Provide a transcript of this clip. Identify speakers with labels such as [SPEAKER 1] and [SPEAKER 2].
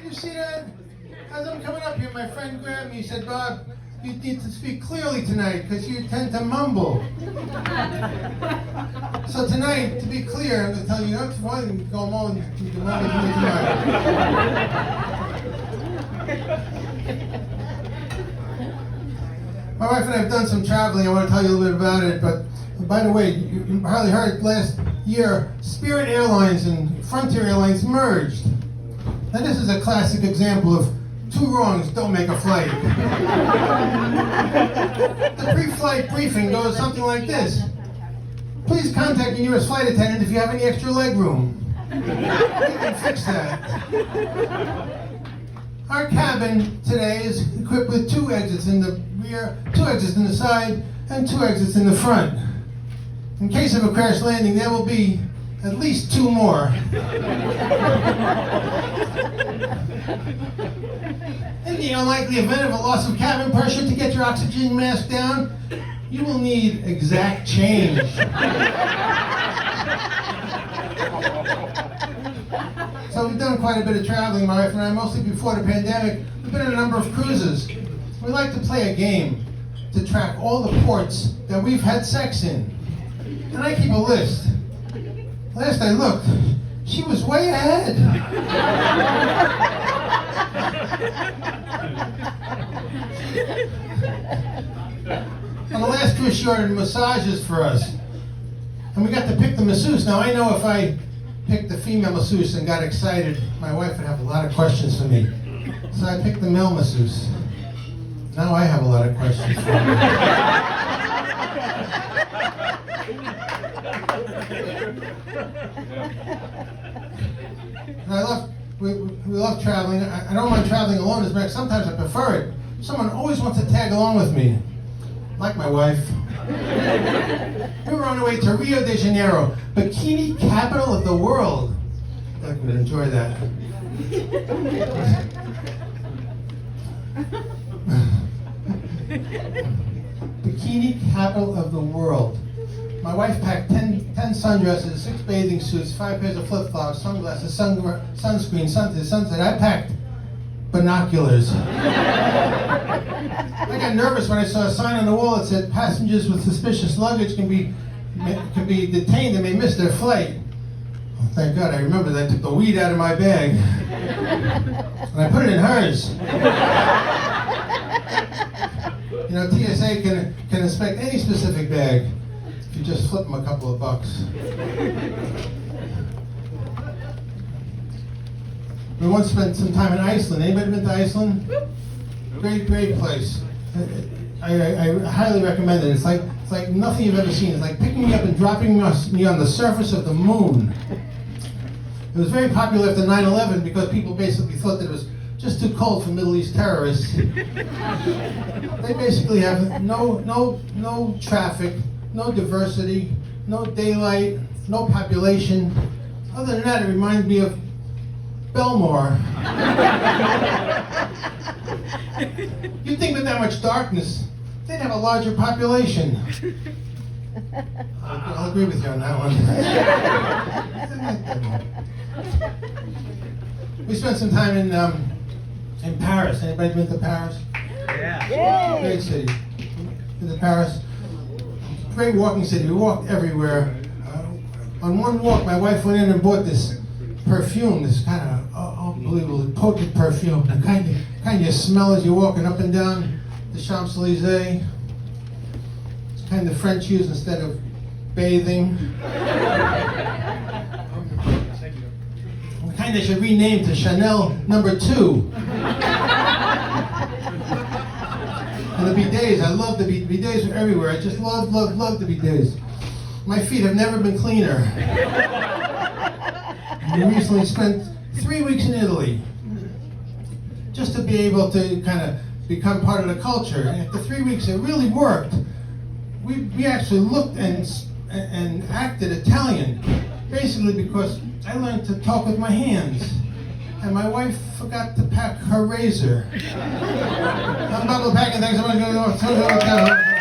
[SPEAKER 1] You see that? As I'm coming up here, my friend grabbed me. He said, Bob, you need to speak clearly tonight because you tend to mumble. So tonight, to be clear, I'm going to tell you, that's why you can go home and you can mumble to me tonight. My wife and I have done some traveling. I want to tell you a little bit about it. But by the way, you probably heard last year, Spirit Airlines and Frontier Airlines merged. Now this is a classic example of two wrongs don't make a flight. The pre-flight briefing goes something like this. Please contact your nearest flight attendant if you have any extra leg room. We can fix that. Our cabin today is equipped with 2 exits in the rear, 2 exits in the side, and 2 exits in the front. In case of a crash landing, there will be at least 2 more. In the unlikely event of a loss of cabin pressure, to get your oxygen mask down, you will need exact change. So we've done quite a bit of traveling, my wife and I, mostly before the pandemic. We've been on a number of cruises. We like to play a game to track all the ports that we've had sex in. And I keep a list. Last I looked, she was way ahead. On the last cruise, she ordered massages for us. And we got to pick the masseuse. Now I know if I picked the female masseuse and got excited, my wife would have a lot of questions for me. So I picked the male masseuse. Now I have a lot of questions for her. And we love traveling. I don't mind traveling alone as much. Sometimes I prefer it. Someone always wants to tag along with me, like my wife. We were on our way to Rio de Janeiro, bikini capital of the world. I think we'd enjoy that. Bikini capital of the world. My wife packed 10 sundresses, 6 bathing suits, 5 pairs of flip-flops, sunglasses, sunscreen, sunset. I packed binoculars. I got nervous when I saw a sign on the wall that said passengers with suspicious luggage can be detained and may miss their flight. Oh, thank God I remembered that. I took the weed out of my bag and I put it in hers. You know, TSA can inspect any specific bag if you just flip them a couple of bucks. We once spent some time in Iceland. Anybody been to Iceland? Great place. I highly recommend it. It's like nothing you've ever seen. It's like picking me up and dropping me on the surface of the moon. It was very popular after 9/11 because people basically thought that it was just too cold for Middle East terrorists. They basically have no traffic, no diversity, no daylight, no population. Other than that, it reminds me of Belmore. You'd think with that much darkness, they'd have a larger population. I'll agree with you on that one. We spent some time in Paris. Anybody been to Paris?
[SPEAKER 2] Yeah.
[SPEAKER 1] Great city. Been to Paris. Great walking city. We walked everywhere. On one walk, my wife went in and bought this perfume, this kind of unbelievable potent perfume. The kind you smell as you're walking up and down the Champs-Elysees. It's kind the French use instead of bathing. The kind they should rename to Chanel No. 2. And the bidets, I love the bidets are everywhere. I just love the bidets. My feet have never been cleaner. We recently spent 3 weeks in Italy just to be able to kind of become part of the culture. And after 3 weeks, it really worked. We actually looked and acted Italian, basically because I learned to talk with my hands. And my wife forgot to pack her razor. I'm Bob Lopatkin. Thanks so much.